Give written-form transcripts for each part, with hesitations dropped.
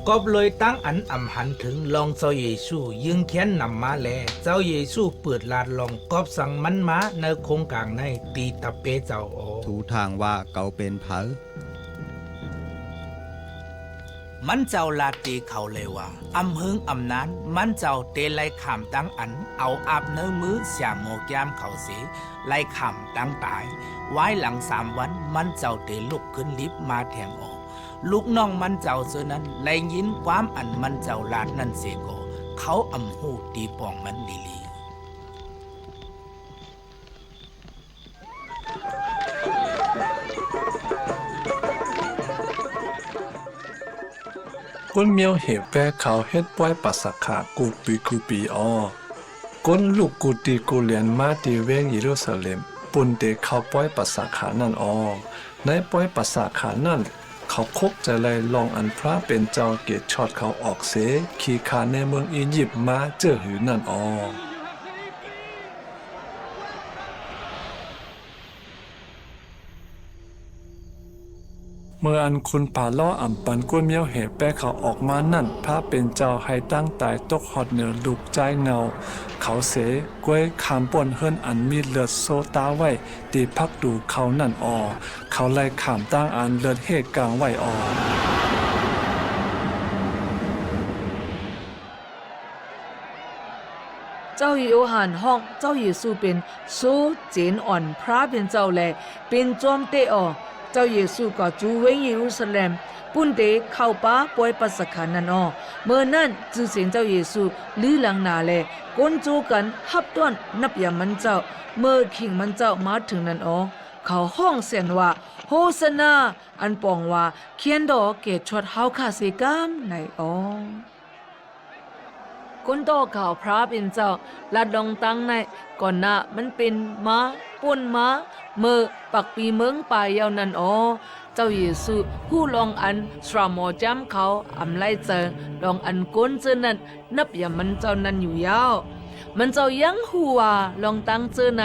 ก็เลยตั้งอันอำหันถึงลองเจ้าเยซูยิงเขียนนำมาแลเจ้าเยซูเปิดลาดลองกอบสั่งมันมาในโครงกลางในตีตะเปเจ้าโอถูทางว่าเกาเป็นเผอมันเจ้าลาตีเขาเลยว่าอำหึงอำนั้นมันเจ้าเตไลขามตั้งอันเอาอาบเนื้อมือเสียโมกยามเขาเสียไล่ขามตั้งตายไว้หลัง3 วันมันเจ้าเตลุกขึ้นลิฟมาแถมออกลูกน้องมันเจ้าเสือนั้นไล่ยินความอันมันเจ้าลาดนั่นเสโกเขาอำหูตีปองมันลีก้นเมียวเหบแปเขาเฮ็ดป้อยปัสสะขากูปีอ้อก้นลูกกูตีกูเลียนมาตีเวงเยรูซาเล็มปุ่นเตเขาป้อยปัสสะขานั่นอ้อในป้อยปัสสะขานั่นเขาคกจะไล่ลองอันพระเป็นเจ้าเกตช็อตเขาออกเสขี่ขาในเมืองอียิปต์มาเจอหือนั่นอ้อเมื่ออันคุณป่าล้ออ่ำปันก้นเมียวเหแปเขาออกมานั่นพระเป็นเจ้าให้ตั้งตายตกหอดเหนือลูกใจเงาเขาเสกล้วยขามป่นเฮิรนอันมีเลือดโซตาไว้ตีพักดูเขานั่นออเขาไล่ขามตั้งอันเลือดเหตุกลางไว้ออเจ้าโยฮันห้องเจ้าเยซูเป็นโซเจนอ่อนพระเป็นเจ้าแลเป็นจอมเตอเจ้าเยซูก็จูเวงเยรูซาเล็มปุ่นเตเข้าป่าป่วยปัสสขานันอเมื่อนั้นจือเสียงเจ้าเยซูลือหลังนาแลก้นจูกันฮับต้นนับยามมันเจ้าเมื่อขิงมันเจ้ามาถึงนันอเขาห้องเสียนว่าโฮสนาอันปองว่าเขียนดอกเกตชดเฮาคาเซกามในคนโตข่าวพระเป็นเจ้าลัดลองตั้งในก่อนหน้ามันเป็นม้าป่นม้าเมื่อปักปีเมืองป่ายาวนันเจ้าเยซูผู้ลองอันสรามอจำเขาอำไล่เจอลองอันก้นเจอนั้นนับอย่ามันเจ้านั้นอยู่ยาวมันเจ้ายังหัวลองตั้งเจอใน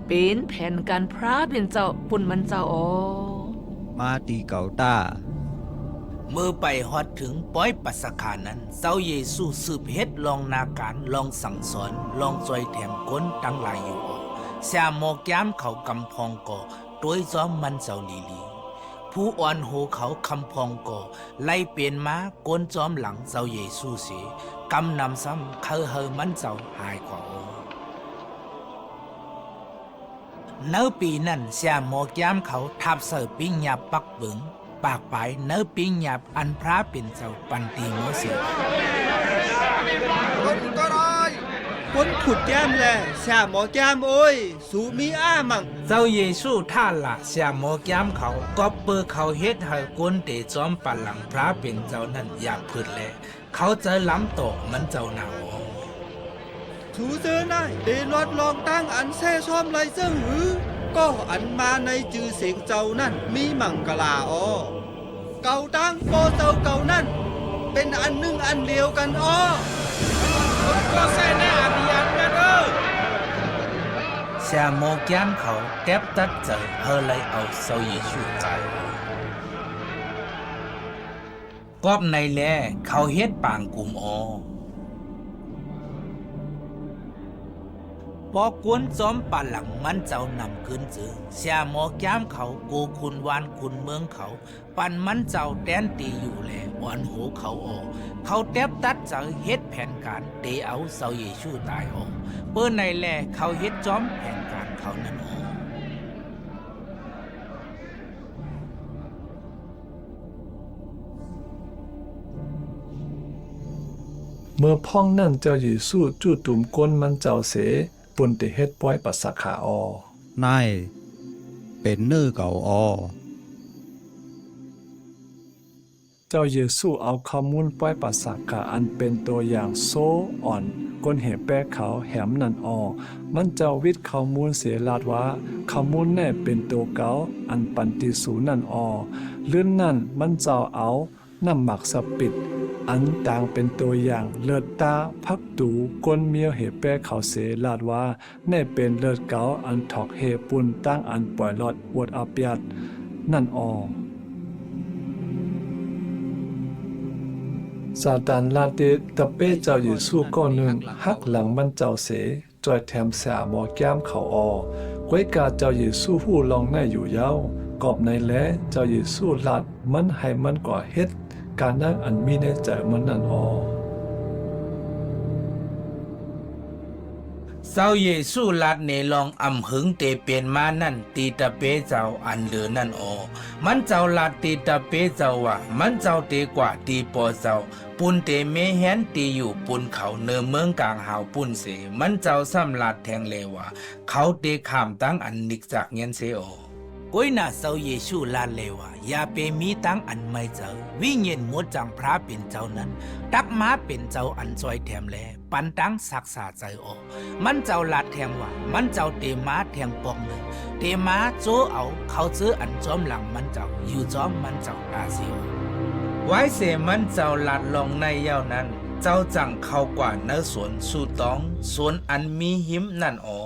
เป็นแผนการพระเป็นเจ้าปุ่นมันเจ้ามาตีเกาตาเมื่อไปฮอดถึงป้อยปัสสขานั้นเจ้าเยซูสืบเฮ็ดลองนาการลองสั่งสอนลองจอยแถมก้นตั้งหลายอยู่เสียโมกยามเขากำพองก่อโดยจอมมันเจ้าลีผู้อ่อนโหเขาคำพองก่อไล่เปลี่ยนมาก้นจอมหลังเจ้าเยซูเสียกำนำซ้ำเขาเฮมันเจ้าหายกว่าเนื้อปีนั้นเสียโมกยามเขาทับเสือปิ้งหยาบปักเบิงปากไปเนื้อปิ้งหยาบอันพระเป็นเจ้าปันตีโมเสียคนก็ร้อยคนขุดแก้มแหละแช่หมอแก้มโอ้ยสูมีอ้ามั่งเจ้าเยซูท่าละเสียโมกยามเขาก็เปิดเขาเฮ็ดให้ก้นเตจอมปันหลังพระเป็นเจ้านั้นอยากพืดแลเขาเจอล้ำโตมันเจ้าหนาวสูเจอได้เดรอดลองตั้งอันแซ่ซ้อมไรเจ้าหือก็อันมาในจือเสียงเจ้านั่นมีมังกลาเก่าตั้งโปเจ้าเก่านั่นเป็นอันหนึ่งอันเดียวกันก็ใส่ในอันยันกันเสียโมกยามเขาแก็บตัดใจเฮเลยเอาเจ้าเยซูใจกอบในแลเขาเฮ็ดปางกุมพอกวนจอมป่าหลังมันเจ้านำขึ้นจือเสียหมอกยามเขากูคุณวานคุณเมืองเขาปันมันเจ้าแดนตีอยู่แลอ่อนหูเขาเขาแทบตัดใจเฮ็ดแผนการเตเอาเจ้าเยซูตายเปิ้นในแลเขาเฮ็ดจอมแผนการเขานั้นเมื่อพ่องนั่นเจ้าเยซูจู่ตุ่มก้นมันเจ้าเสปุ่นเตเฮ็ดป้อยปัสสะขานายเป็นเนื้อเก่าเจ้าเยซูเอาข้อมูลป้อยปัสสะขาอันเป็นตัวอย่างโซอ่อนก้นเหแปะเขาแหมนั่นมันเจ้าวิทย์ข้อมูลเสียลาดว่าข้อมูลแน่เป็นตัวเก่าอันปันติสูนั่นเลื่อนนั่นมันเจ้าเอาน้ำหมักสปิดอันต่างเป็นตัวอย่างเลือดตาพักตูก้นเมียวเหแปะเขาเสลาดว่าแน่เป็นเลือดเก่าอันถอกเฮปุนตั้งอันปล่อยลอดวดอาเปียดนั่น ซาตานลาเตตะเป้เจ้าเยซูก็หนึ่งหักหลังมันเจ้าเสจอยแถมแสหมอแก้มเขาออกวยกาเจ้าเยซูผู้ลองในอยู่เย้ากอบในแลเจ้าเยซูลัดมันให้มันก่อเฮ็ดการนั่งอันมีในใจมันนั่นออ เจ้าเยซูลัดในลองอำหึงเตเปลี่ยนมานั่นตีตะเปเจ้าอันเหลือนั่นออมันเจ้าลัดตีตะเปเจ้าว่ามันเจ้าเตกว่าตีปอเจ้าปุนเตเมแฮนตีอยู่ปุนเขาเนือเมืองกลางหาวปุนเสมันเจ้าซ้ำลัดแทงเลว่าเขาเตข้ามตั้งอันนิกจากเงียนเสอก้อยน่าเจ้าเยซูลัดเลว่าอย่าไปมีตั้งอันไม่เจ้าวิญญาณหมดจังพระเป็นเจ้านั้นตักมาเป็นเจ้าอันจอยแถมแลปันตั้งศักษาใจออกมันเจ้าลาดแทงว่ามันเจ้าเตมาแทงปองหนึ่งเตมาโจเอาเขาซื้ออันจอมหลังมันเจ้าอยู่จอมมันเจ้าตาเสียวไว้เสมันเจ้าลาดลงในเย้านั้นเจ้าจังเข้ากว่าเนื้อสวนสู่ตองสวนอันมีหิมนั่นออ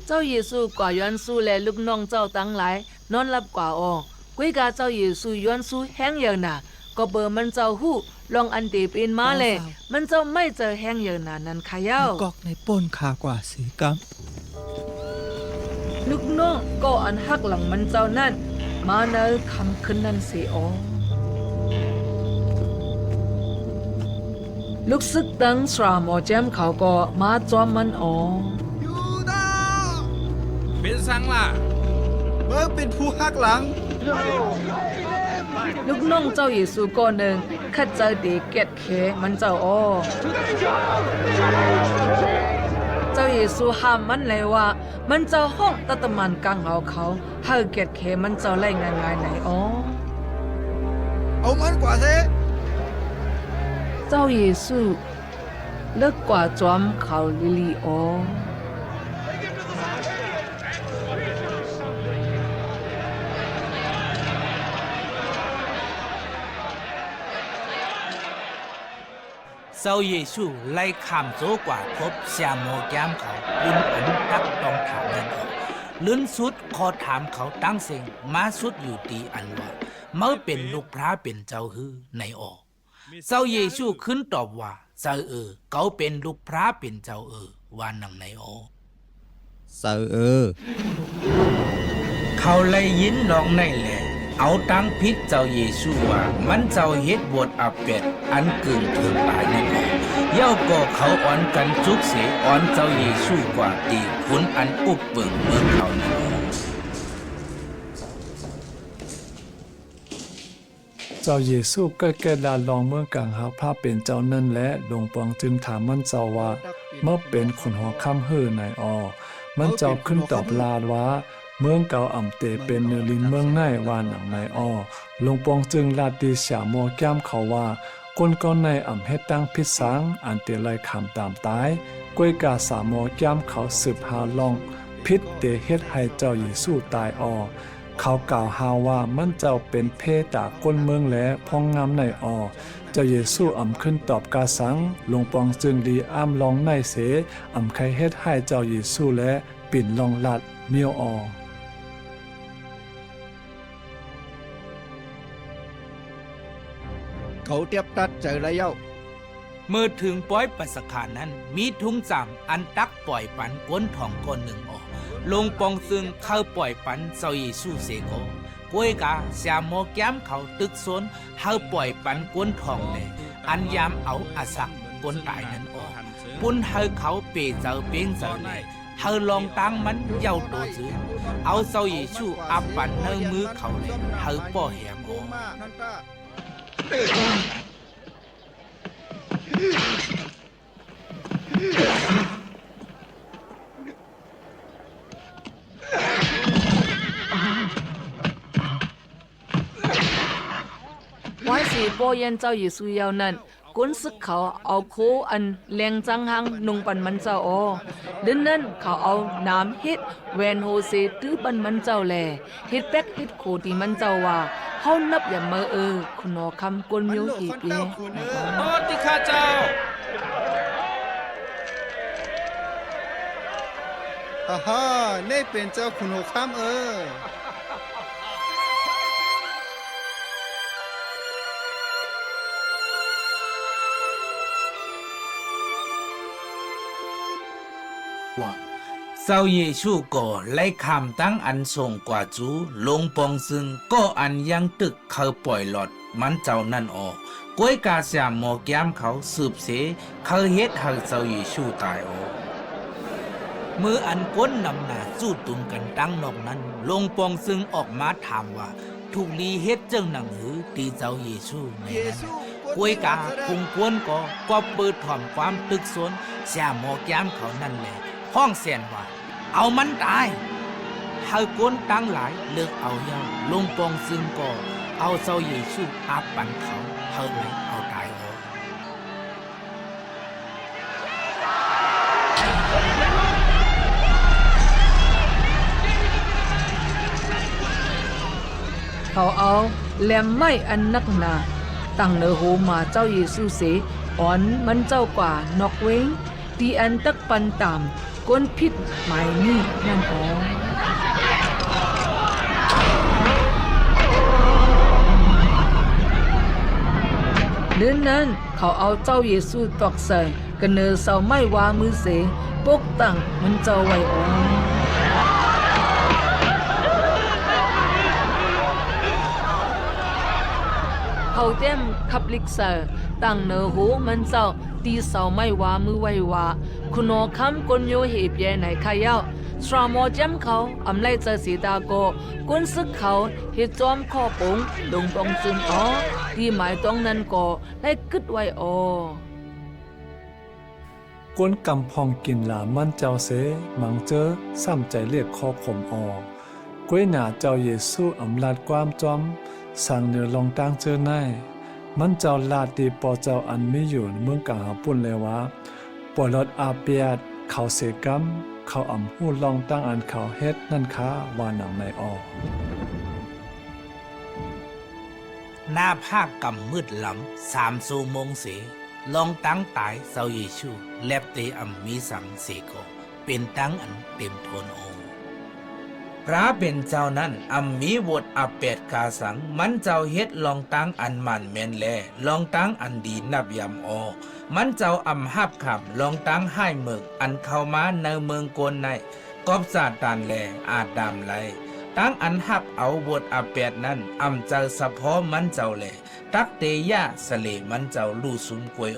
เจ้าเยซูกว่าย้อนสู้และลูกน้องเจ้าตั้งหลายนอนหลับกว่าอกุ้ยกาเจ้าเยซูย้อนสู้แห้งเยอะน่ะก็เบอร์มันเจ้าหู้ลองอันเตเป็นมาเลยมันเจ้าไม่เจอแห้งเยอะน่ะนั่นขะเย้ากอกในป้นขากว่าสีกลูกน้องก็อันหักหลังมันเจ้านั่นมาเนอคำขึ้นนั่นเสียอลูกซึกตั้งสราหมอแจมเขาก็มาจอมมันอยูดาเป็นสังล่ะเมื่อเป็นผู้หักหลังลูกน้องเจ้าเยซูก็หนึ่งขัดใจเด็กเก็ดเคมันเจ้าเจ้าเยซูห้ามมันเลยว่ามันเจ้าห้องตัตมันกังเขาเฮาเก็ดเคมันเจ้าไล่ง่ายๆไหนเอามันกว่าเสเจ้าเยซูเลิกกว่าจอมเขาลิลีเจ้าเยซูไล่ข้ามโจกว่าพบเสียโมแก้มเขาปุนอันตักต้องถามนั่นออกลื่นสุดขอถามเขาตั้งเสียงมาสุดอยู่ตีอันว่าเมื่อเป็นลูกพระเป็นเจ้าฮือในออกเจ้าเยซูขึ้นตอบว่าเจ้าเขาเป็นลูกพระเป็นเจ้าว่านังในออกเซอเขาเลยยินลองในแหละเอาตั้งพิษเจ้าเยซูว่ามันเจ้าเฮ็ดบทอาเป็ดอันกึ่งถึงตายนั่นเองเย้าก็เขาอ่อนกันจุกเสอ่อนเจ้าเยซูกว่าตีขุนอันอุบเบิ่งเมืองเขานั่นเองเจ้าเยซูก็แก่ดาลองเมื่อกลางหาพระเป็นเจ้านั่นและหลวงปองจึงถามมันเจ้าว่าเมื่อเป็นคนหัวค่ำเฮือในมันเจ้าขึ้นตอบลาดว่าเมืองเก่าอ่ำเตเป็นเนลินเมืองในวานหนังในหลวงปองจึงลาดีเสียโมแก้มเขาว่าก้นก้อนในอ่ำเฮ็ดตั้งพิษสังอันเตไลคำตามตายก้วยกาสาโมแก้มเขาสืบหาลองพิษเตเฮ็ดให้เจ้าเยซูตายเขากล่าวหาว่ามันเจ้าเป็นเพตาก้นเมืองและพองงามในเจ้าเยซูอ่ำขึ้นตอบกาสังหลวงปองจึงดีอ้ำลองในเสอ่ำใครเฮ็ดให้เจ้าเยซูและปิ่นลองลัดเมียวเขาเตียบตัดใจระเย้าเมื่อถึงป้อยปัสขานนั้นมีทุงจำอันตักปล่อยปันก้นทองก้นหนึ่งออกลงปองซึ่งเข้าปล่อยปันเจ้าเยซูเสกกวยกาเสียโมแก้มเขาตึกโซนเข้าปล่อยปันก้นทองเลยอันยามเอาอาศักก้นตายนั้นออกปุ่นเฮาเขาเปเจ้าเป็นเจ้าเลยเฮาลองตั้งมันเย้าโตซื้อเอาเจ้าเยซูอับปันเนื้อมือเขาเลยเฮาป้อแหมไว้สีโปยันเจ้าเยซูยาวนั้นกุนซึกเขาเอาโคอันแรงจังหังนุงปันมันเจ้าดังนั้นเขาเอาน้ำเฮ็ดแวนโฮเซตื้อปันมันเจ้าแลเฮ็ดแป๊กเฮ็ดโคที่มันเจ้าว่าเฮานับอย่าเมอคุณนอคำกวนมิวหีเปียที่ข้าเจ้าฮ่านี่เป็นเจ้าคุณโอคัม เจ้าเยซูก็ไล่คำตั้งอันส่งกว่าจูลงปองซึ่งก็อันยังตึกเขาปล่อยหลอดมันเจ้านั่นออกก้วยกาเสียหมอกยามเขาสืบเสเขาเฮ็ดให้เจ้าเยซูตายออกมืออันก้นนำหน้าสู้ตุมกันตั้งนอกนั้นลงปองซึ่งออกมาถามว่าถูกลีเฮ็ดเจ้าหนังหือตีเจ้าเยซูในนั้นก้วยกาพุงกวนก็เปิดถ่อมความตึกสนเสียหมอกยามเขานั่นแหละห้องเสียนว่าเอามันตายเฮาก้นตั้งหลายเลิกเอาเย้าลงปองซึ่งก็เอาเจ้าเยซูอาปันเขาเฮาเลยเอาตายเอาเขาเอาแหลมไม้อันนักหนาตั้งเนอโหมาเจ้าเยซูเสอ่อนมันเจ้ากว่านอกเว้งตีอันตักปันตามก้นพิษหมายนี่นั่นอ๋อเดือนนั้นเขาเอาเจ้าเยซูตอกใส่กันเนอเสาไม้วามือเสปกตั้งมันเจ้าไว้อ๋อเขาเต็มขับลิกเซอร์ตั้งเนอโหมันเจ้าตีเสาไม้วามือไว้ว่าคุณอคำกนโยเหเปียไหนขายาวสรามอจำเขาอำไลเจอสีตาโกกุนซึกเขาเฮ็ดจอมข้อปงดงปองซึมอ๋อที่หมายตรงนั้นก็ได้กึดไว้อ๋อ ก้นกำพองกินหลามันเจ้าเสมังเจอซ้ำใจเรียกคอขมออกก้วยหนาเจ้าเยซูอำลาดความจอมสั่งเนื้อลองตั้งเจอในมันเจ้าลาดดีปอเจ้าอันไม่อยู่เมืองกาหาปุ่นเลยว่าปอลอดอาเปียดเขาเสกัมเขาอำหูลองตั้งอันเขาเฮ็ดนั่นค้าว่าหนังในออก หน้าภาคกำมืดหลำ3 ชั่วโมงเสลองตั้งตายเจ้าเยซูแลบเตอำมีสังเสกเป็นตั้งอันเต็มทนโอพระเป็นเจ้านั้นอำมีวดอเปดกาสังมันเจ้าเฮ็ดลองตั้งอันมันแม่นแลลองตั้งอันดีนับยำอมันเจ้าอำหับขับลองตั้งให้เมืองอันเข้ามาในเมืองโกนในกอบซาตานแลอาดามไลตั้งอันหับเอาวดอเปดนั้นอำเจ้าสะพอมันเจ้าแลตักเตยะสเลมันเจ้าลู่สุมกวย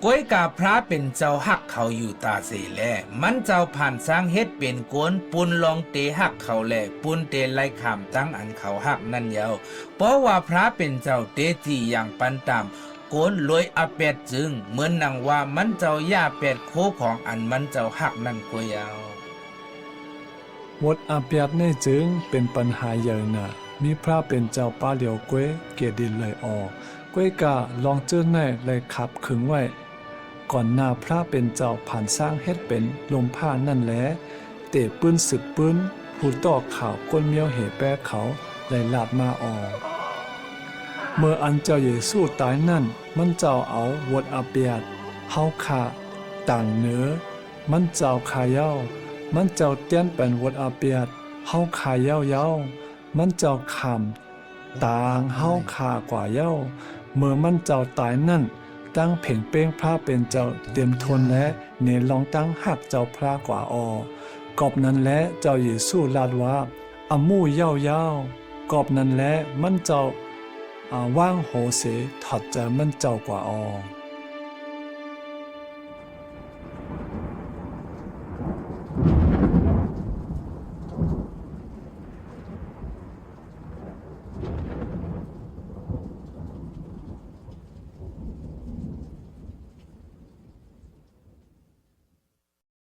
ก้วยกาพระเป็นเจ้าหักเขาอยู่ตาเสแลมันเจ้าผ่านสร้างเฮ็ดเป็นกวนปุนลองเตหักเขาแลปุนเตไล่ขามตั้งอันเขาหักนั่นยาวเพราะว่าพระเป็นเจ้าเตจีอย่างปันตามโกนลอยอเปดจึงเหมือนนังว่ามันเจ้าย่าแปดโคของอันมันเจ้าหักนั่นกวยยาววดอาเปียดในจึงเป็นปัญหาใหญ่น่ะมีพระเป็นเจ้าป้าเหลียวกวยเกียดินเลยออกกวยกาลองเจอในเลยขับขึงไว้ก่อนหน้าพระเป็นเจ้าผ่านสร้างเฮ็ดเป็นลมผ้านั่นแหละเตะปืนสึกปืนผู้ต่อข่าวก้นเมียวเหแปะเขาเลยลาดมาออกเมื่ออันเจ้าเยซูตายนั่นมันเจ้าเอาวดอาเปียดเฮาขาต่างเนื้อมันเจ้าขายาวมันเจ้าเตี้ยนเป็นวดอาเปียดเฮาขายาวมันเจ้าขำต่างเฮาขากว่าเย้าเมื่อมันเจ้าตายนั่นตั้งเพ่งเป้งพระเป็นเจ้าเต็มทนและเนลองตั้งหักเจ้าพระกว่ากอบนั้นและเจ้าเยซูลาดว่าอมู่เย้ากอบนั้นและมันเจ้าว่างโหเสถอดใจมันเจ้ากว่า